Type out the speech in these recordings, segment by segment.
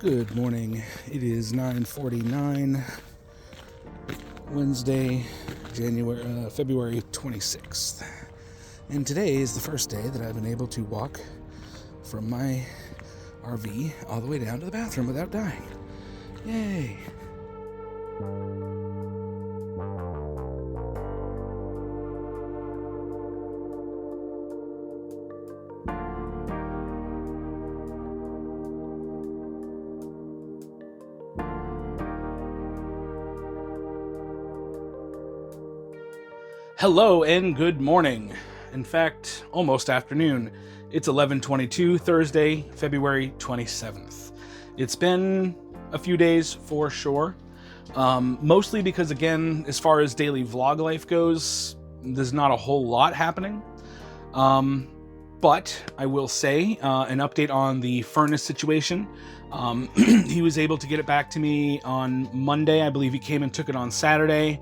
Good morning. It is 9:49, Wednesday, February 26th. And today is the first day that I've been able to walk from my RV all the way down to the bathroom without dying. Yay! Hello and good morning. In fact, almost afternoon. It's 11:22, Thursday, February 27th. It's been a few days for sure. Mostly because, again, as far as daily vlog life goes, there's not a whole lot happening. But I will say an update on the furnace situation. He was able to get it back to me on Monday. I believe he came and took it on Saturday.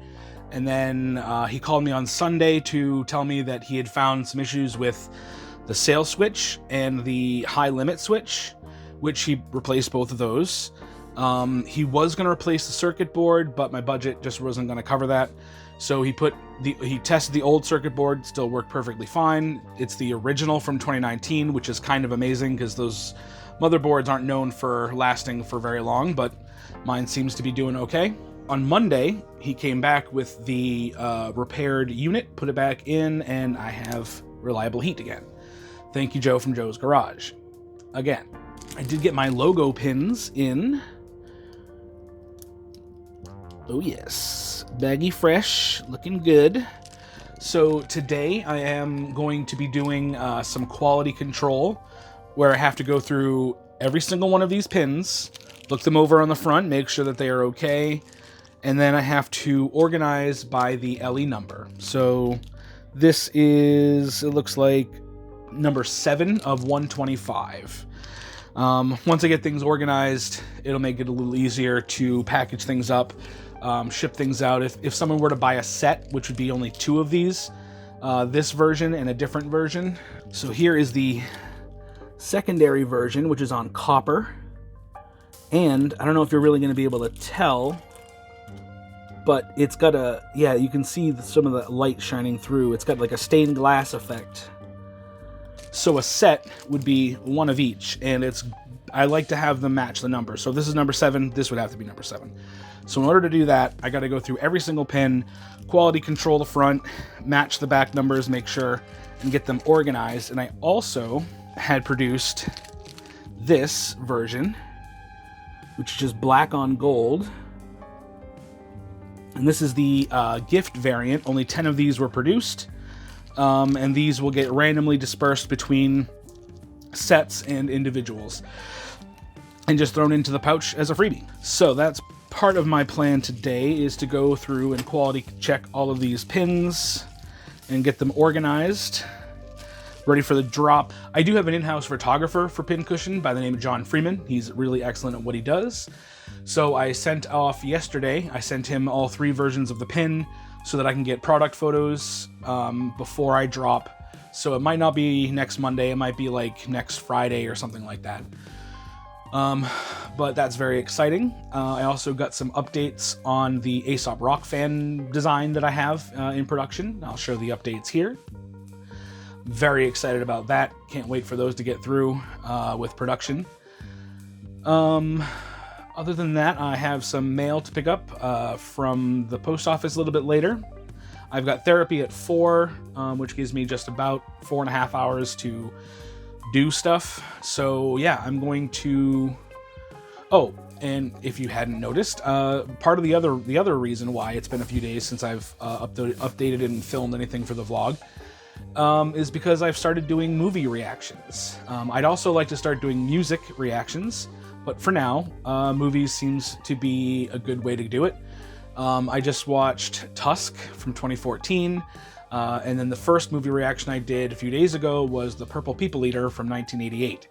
And then he called me on Sunday to tell me that he had found some issues with the sail switch and the high limit switch, which he replaced both of those. He was going to replace the circuit board, but my budget just wasn't going to cover that. So he tested the old circuit board, still worked perfectly fine. It's the original from 2019, which is kind of amazing because those motherboards aren't known for lasting for very long, but mine seems to be doing okay. On Monday, he came back with the repaired unit, put it back in, and I have reliable heat again. Thank you, Joe from Joe's Garage. Again, I did get my logo pins in. Oh yes, baggy fresh, looking good. So today I am going to be doing some quality control where I have to go through every single one of these pins, look them over on the front, make sure that they are okay, and then I have to organize by the LE number. So this is, it looks like number 7 of 125. Once I get things organized, it'll make it a little easier to package things up, ship things out. If someone were to buy a set, which would be only 2 of these, this version and a different version. So here is the secondary version, which is on copper. And I don't know if you're really going to be able to tell, but it's got you can see some of the light shining through. It's got like a stained glass effect. So a set would be 1 of each, and I like to have them match the number. So if this is number 7, this would have to be number 7. So in order to do that, I got to go through every single pin, quality control the front, match the back numbers, make sure, and get them organized. And I also had produced this version, which is just black on gold. And this is the gift variant. Only 10 of these were produced. And these will get randomly dispersed between sets and individuals and just thrown into the pouch as a freebie. So that's part of my plan today, is to go through and quality check all of these pins and get them organized, ready for the drop. I do have an in-house photographer for Pincushion by the name of John Freeman. He's really excellent at what he does. So I sent him all 3 versions of the pin so that I can get product photos before I drop. So it might not be next Monday, it might be like next Friday or something like that. But that's very exciting. I also got some updates on the Aesop Rock fan design that I have in production. I'll show the updates here. Very excited about that. Can't wait for those to get through with production. Other than that, I have some mail to pick up from the post office a little bit later. I've got therapy at 4, which gives me just about 4.5 hours to do stuff. So yeah, I'm going to... Oh, and if you hadn't noticed, part of the other reason why it's been a few days since I've updated and filmed anything for the vlog is because I've started doing movie reactions. I'd also like to start doing music reactions, but for now, movies seems to be a good way to do it. I just watched Tusk from 2014, and then the first movie reaction I did a few days ago was The Purple People Eater from 1988.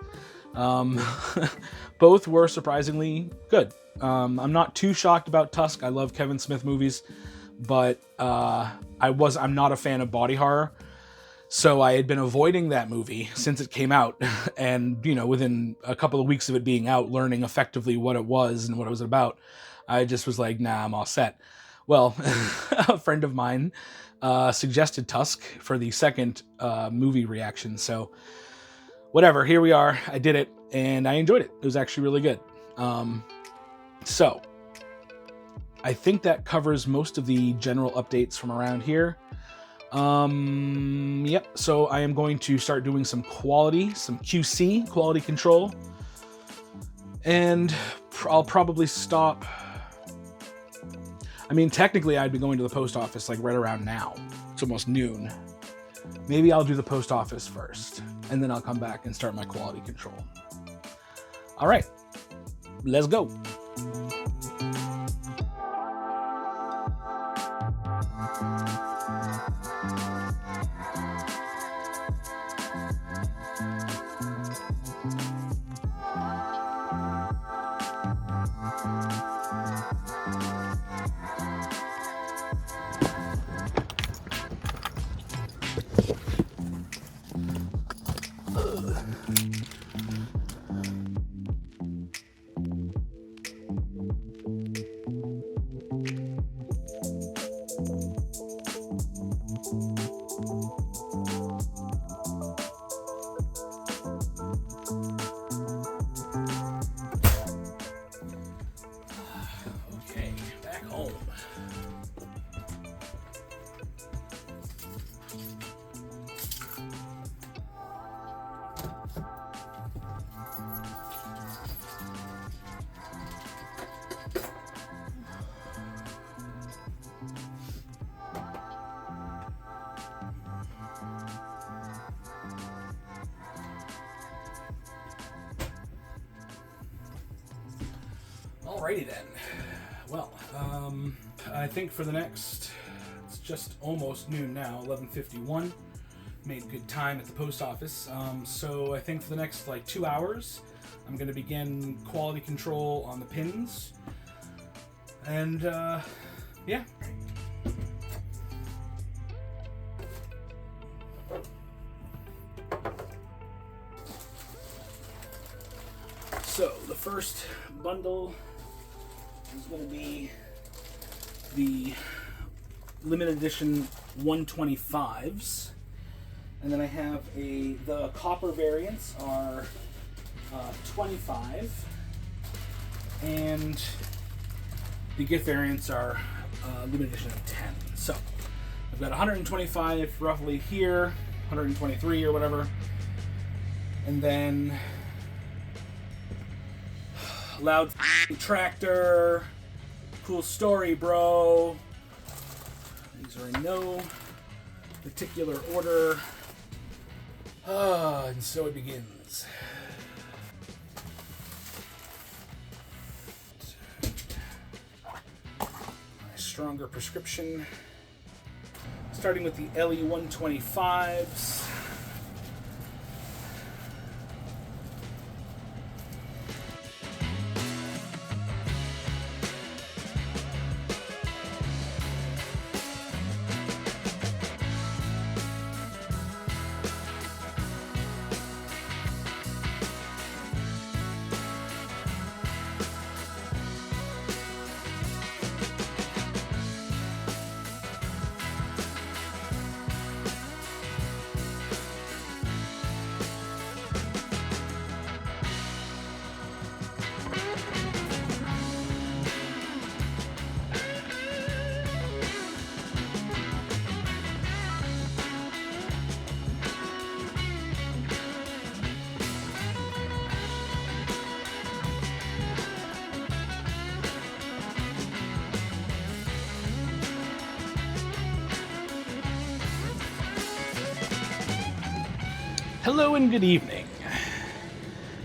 Both were surprisingly good. I'm not too shocked about Tusk. I love Kevin Smith movies, but I'm not a fan of body horror. So I had been avoiding that movie since it came out, and within a couple of weeks of it being out, learning effectively what it was and what it was about, I just was like, nah, I'm all set. Well, a friend of mine suggested Tusk for the second movie reaction, so whatever, here we are. I did it, and I enjoyed it. It was actually really good. So I think that covers most of the general updates from around here. Yep, so I am going to start doing some QC, quality control, and I'll probably stop. I mean, technically I'd be going to the post office like right around now. It's almost noon. Maybe I'll do the post office first, and then I'll come back and start my quality control. All right, let's go. Okay, back home. Alrighty then. Well, I think for the next, it's just almost noon now, 11:51. Made good time at the post office. So I think for the next like 2 hours, I'm going to begin quality control on the pins. And yeah. So the first bundle is going to be the limited edition 125s, and then I have the copper variants are 25, and the gift variants are limited edition of 10. So I've got 125 roughly here, 123 or whatever, and then Loud Tractor, Cool Story Bro. These are in no particular order. And so it begins. My stronger prescription. Starting with the LE 125s. Hello and good evening.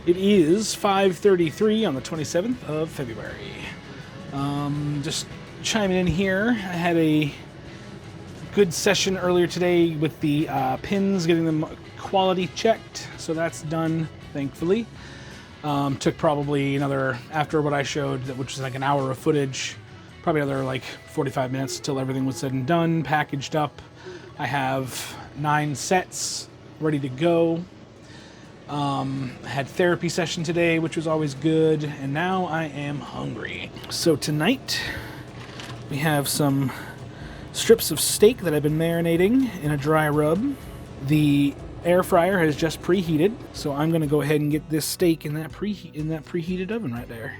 It is 5:33 on the 27th of February. Just chiming in here. I had a good session earlier today with the pins, getting them quality checked, so that's done, thankfully. Took probably another, after what I showed, which was like an hour of footage, probably another like 45 minutes till everything was said and done, packaged up. I have 9 sets ready to go. Had therapy session today, which was always good, and now I am hungry. So tonight we have some strips of steak that I've been marinating in a dry rub. The air fryer has just preheated, so I'm going to go ahead and get this steak in that preheated oven right there.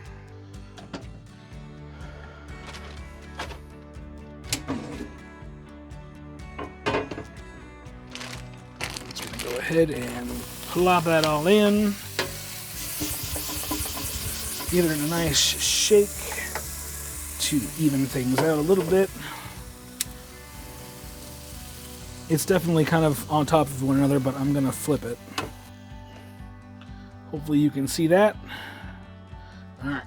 So I'm going to go ahead and plop that all in. Give it a nice shake to even things out a little bit. It's definitely kind of on top of one another, but I'm going to flip it. Hopefully you can see that. Alright.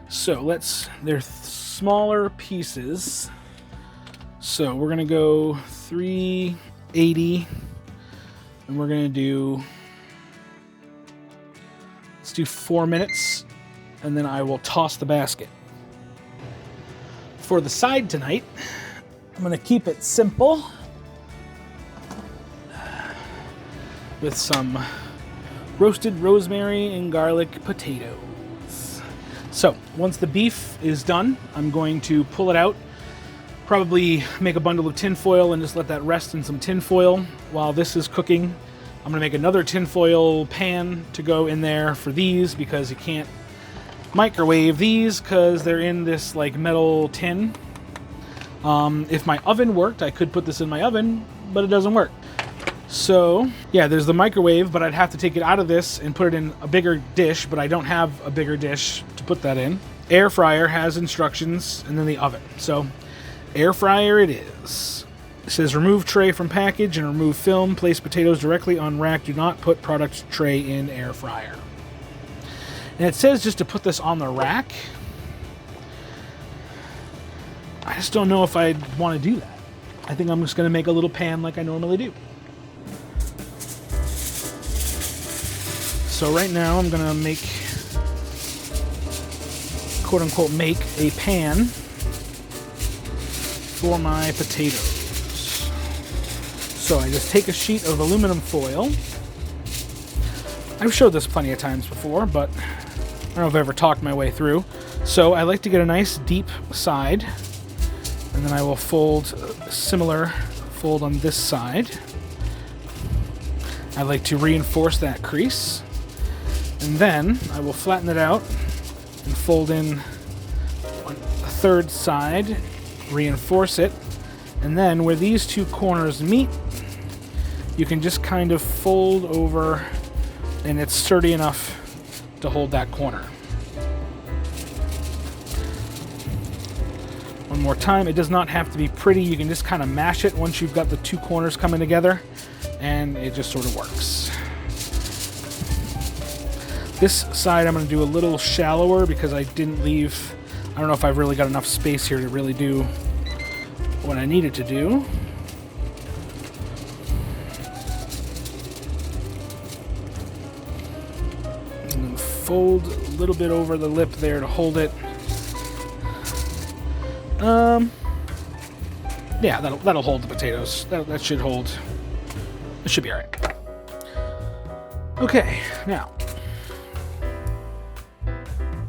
So they're smaller pieces. So we're going to go 380. And we're going to let's do 4 minutes. And then I will toss the basket. For the side tonight, I'm going to keep it simple with some roasted rosemary and garlic potatoes. So once the beef is done, I'm going to pull it out, probably make a bundle of tin foil and just let that rest in some tin foil while this is cooking. I'm going to make another tin foil pan to go in there for these because you can't microwave these because they're in this like metal tin. If my oven worked, I could put this in my oven, but it doesn't work. So, yeah, there's the microwave, but I'd have to take it out of this and put it in a bigger dish, but I don't have a bigger dish to put that in. Air fryer has instructions, and then the oven. So, air fryer it is. It says remove tray from package and remove film. Place potatoes directly on rack. Do not put product tray in air fryer. And it says just to put this on the rack. I just don't know if I'd want to do that. I think I'm just going to make a little pan like I normally do. So right now I'm going to make, quote unquote, make a pan for my potatoes. So I just take a sheet of aluminum foil. I've showed this plenty of times before, but I don't know if I've ever talked my way through. So I like to get a nice deep side. And then I will fold a similar fold on this side. I like to reinforce that crease. And then I will flatten it out and fold in a third side, reinforce it. And then where these two corners meet, you can just kind of fold over and it's sturdy enough to hold that corner. One more time, it does not have to be pretty. You can just kind of mash it once you've got the two corners coming together, and it just sort of works. This side I'm going to do a little shallower because I didn't leave, I don't know if I've really got enough space here to really do what I needed to do. And then fold a little bit over the lip there to hold it. Yeah, that'll hold the potatoes. That should hold. It should be all right. Okay, now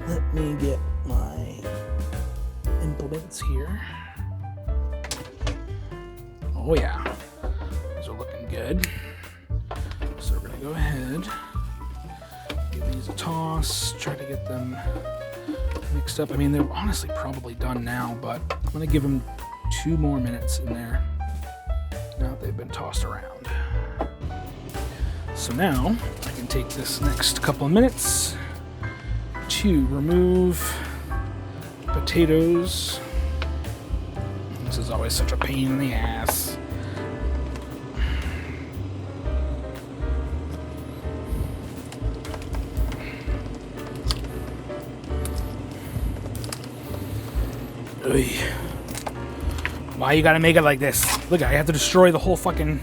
let me get my implements here. Oh yeah, those are looking good. So we're gonna go ahead, give these a toss, try to get them mixed up. I mean, they're honestly probably done now, but I'm gonna give them 2 more minutes in there. Now they've been tossed around. So now I can take this next couple of minutes to remove potatoes. This is always such a pain in the ass. Oy. Why you gotta make it like this? Look, I have to destroy the whole fucking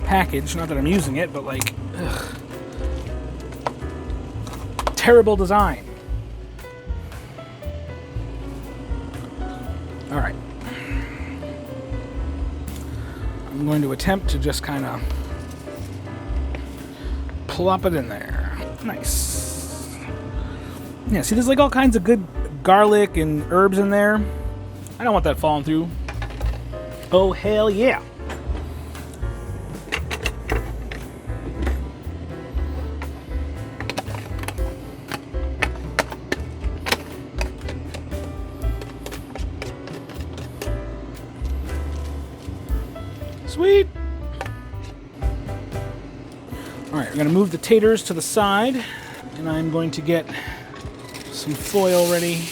package. Not that I'm using it, but like, ugh. Terrible design. Alright. I'm I'm going to attempt to just kind of plop it in there. Nice. Yeah, see, there's like all kinds of good garlic and herbs in there. I don't want that falling through. Oh, hell yeah. Sweet. All right, we're going to move the taters to the side, and I'm going to get some foil ready.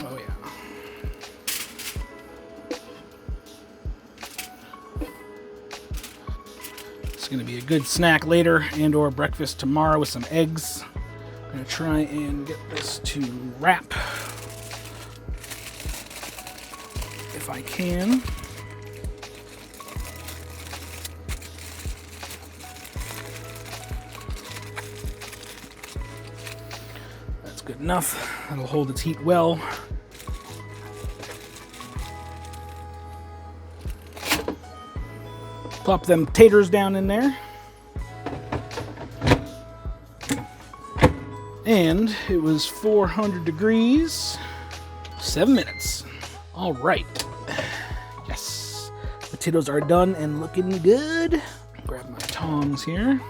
Oh, yeah. It's going to be a good snack later and or breakfast tomorrow with some eggs. I'm going to try and get this to wrap if I can. That's good enough. That'll hold its heat well. Plop them taters down in there. And it was 400 degrees, 7 minutes. All right. Yes. Potatoes are done and looking good. Grab my tongs here.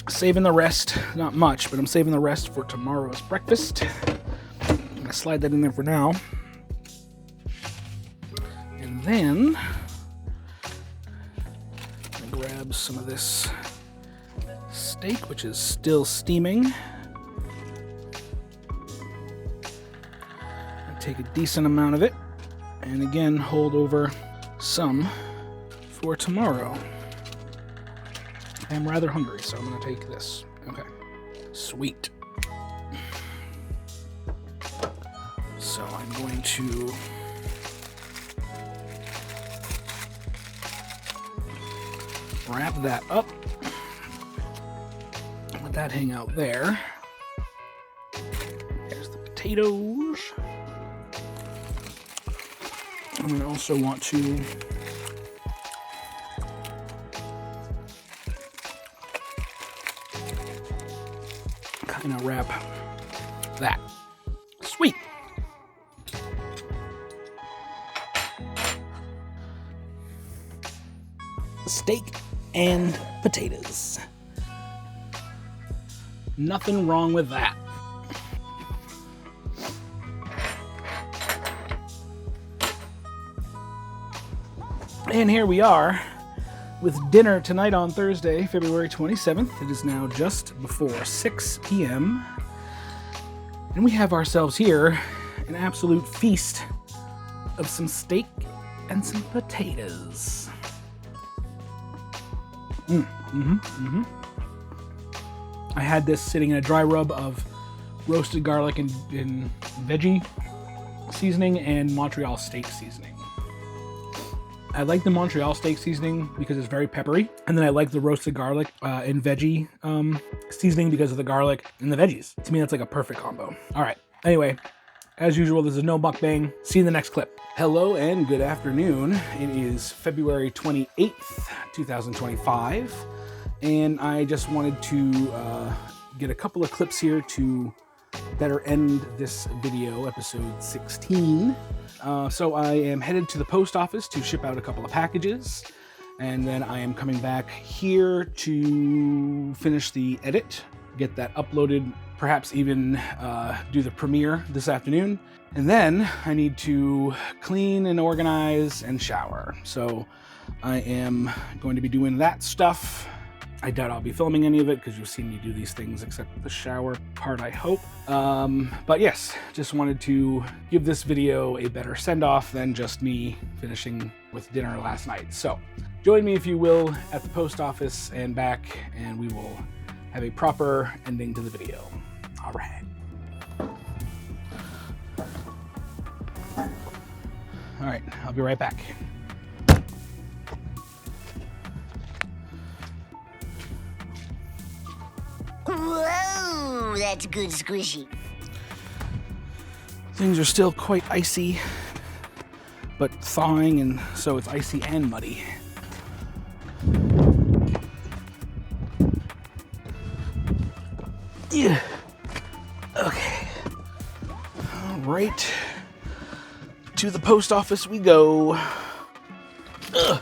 Saving the rest, not much, but I'm saving the rest for tomorrow's breakfast. I'm gonna slide that in there for now. And then grab some of this steak, which is still steaming. Take a decent amount of it, and again, hold over some for tomorrow. I'm rather hungry, so I'm going to take this. Okay. Sweet. So I'm going to wrap that up. Let that hang out there. There's the potatoes. And we also want to kind of wrap that. Sweet. Steak and potatoes. Nothing wrong with that. And here we are with dinner tonight on Thursday, February 27th. It is now just before 6 p.m. And we have ourselves here an absolute feast of some steak and some potatoes. I had this sitting in a dry rub of roasted garlic and veggie seasoning and Montreal steak seasoning. I like the Montreal steak seasoning because it's very peppery, and then I like the roasted garlic and veggie seasoning because of the garlic and the veggies. To me, that's like a perfect combo. All right. Anyway, as usual, this is no mukbang. See you in the next clip. Hello and good afternoon. It is February 28th, 2025, and I just wanted to get a couple of clips here to better end this video, episode 16. So I am headed to the post office to ship out a couple of packages, and then I am coming back here to finish the edit, get that uploaded, perhaps even do the premiere this afternoon. And then I need to clean and organize and shower. So I am going to be doing that stuff. I doubt I'll be filming any of it because you've seen me do these things except the shower part, I hope. But yes, just wanted to give this video a better send-off than just me finishing with dinner last night. So join me, if you will, at the post office and back, and we will have a proper ending to the video. All right. All right, I'll be right back. Whoa, that's good squishy. Things are still quite icy, but thawing, and so it's icy and muddy. Yeah. Okay. All right. To the post office we go. Ugh.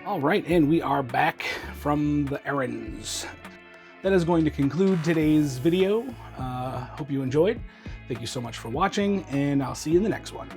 All right, and we are back from the errands. That is going to conclude today's video. Hope you enjoyed. Thank you so much for watching, and I'll see you in the next one.